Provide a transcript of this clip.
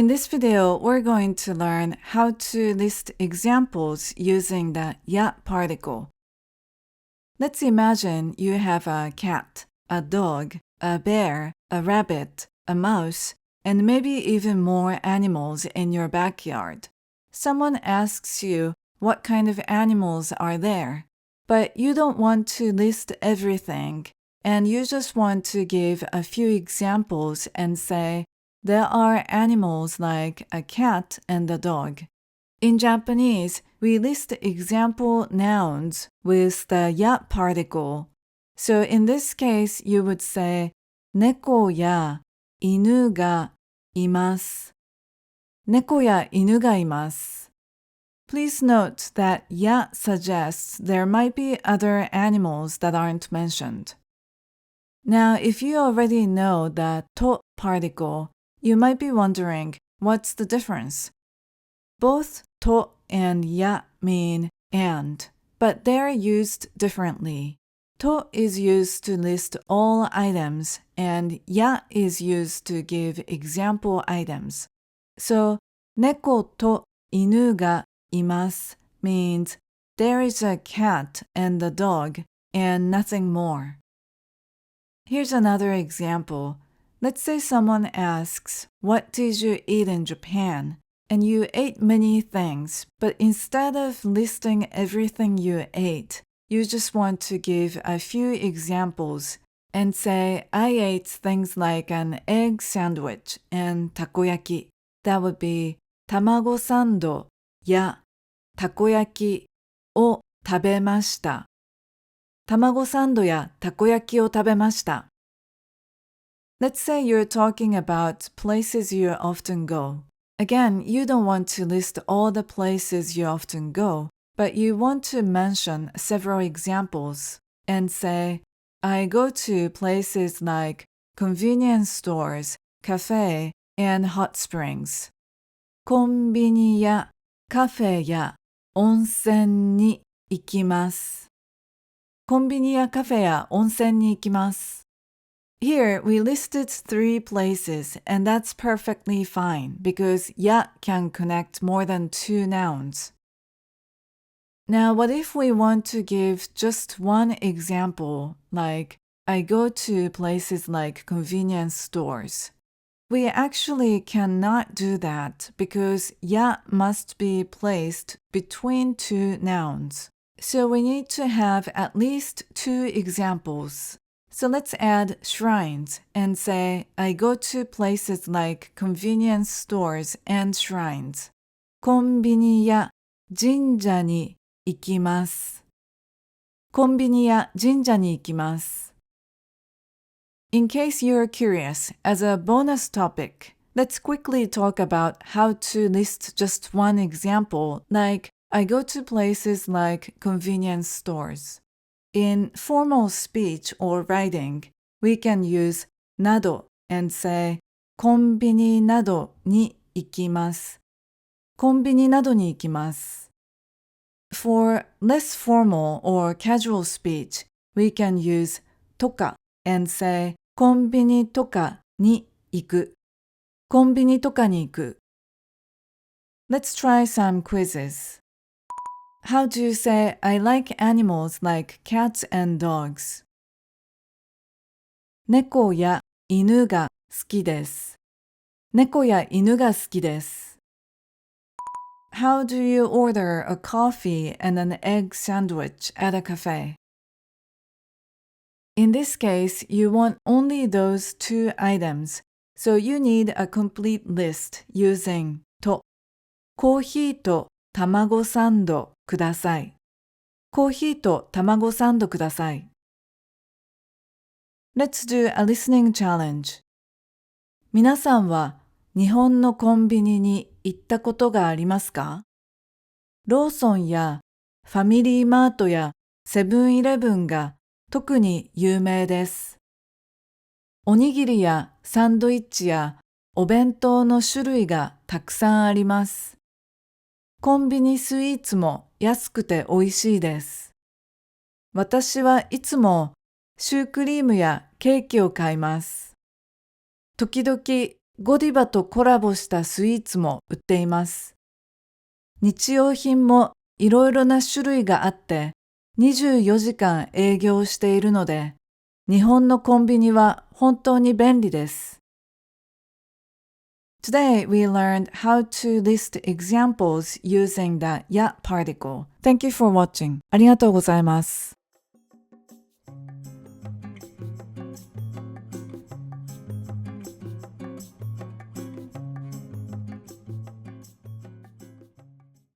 In this video, we're going to learn how to list examples using the ya particle. Let's imagine you have a cat, a dog, a bear, a rabbit, a mouse, and maybe even more animals in your backyard. Someone asks you what kind of animals are there, but you don't want to list everything, and you just want to give a few examples and say, there are animals like a cat and a dog. In Japanese, we list example nouns with the ya particle. So in this case, you would say, 猫や犬がいます。猫や犬がいます。Please note that ya suggests there might be other animals that aren't mentioned. Now, if you already know the to particle, you might be wondering, what's the difference? Both to and ya mean and, but they're used differently. To is used to list all items, and ya is used to give example items. So, 猫と犬がいます means there is a cat and a dog and nothing more. Here's another example. Let's say someone asks, what did you eat in Japan? And you ate many things, but instead of listing everything you ate, you just want to give a few examples and say, I ate things like an egg sandwich and takoyaki. That would be 卵サンドやたこ焼きを食べました。卵サンドやたこ焼きを食べました。Let's say you're talking about places you often go. Again, you don't want to list all the places you often go, but you want to mention several examples and say, I go to places like convenience stores, cafe, and hot springs. コンビニやカフェや温泉に行きます。コンビニやカフェや温泉に行きます。Here, we listed 3 places, and that's perfectly fine because ya can connect more than 2 nouns. Now, what if we want to give just one example, like, I go to places like convenience stores? We actually cannot do that because ya must be placed between 2 nouns. So we need to have at least 2 examples. So let's add shrines and say, I go to places like convenience stores and shrines. コンビニや神社に行きます。コンビニや神社に行きます。In case you're curious, as a bonus topic, let's quickly talk about how to list just one example, like I go to places like convenience stores. In formal speech or writing, we can use など and say コンビニなどに行きます。コンビニなどに行きます。For less formal or casual speech, we can use とか and say コンビニとかに行く。コンビニとかに行く。Let's try some quizzes. How do you say I like animals like cats and dogs? 猫や犬が好きです。猫や犬が好きです。How do you order a coffee and an egg sandwich at a cafe? In this case, you want only those 2 items, so you need a complete list using と。コーヒーと卵サンドください。コーヒーと卵サンドください。Let's do a listening challenge. 皆さんは日本のコンビニに行ったことがありますか？ローソンやファミリーマートやセブンイレブンが特に有名です。おにぎりやサンドイッチやお弁当の種類がたくさんあります。コンビニスイーツも安くて美味しいです。私はいつもシュークリームやケーキを買います。時々ゴディバとコラボしたスイーツも売っています。日用品もいろいろな種類があって24時間営業しているので、日本のコンビニは本当に便利です。Today we learned how to list examples using the ya particle. Thank you for watching. ありがとうございます。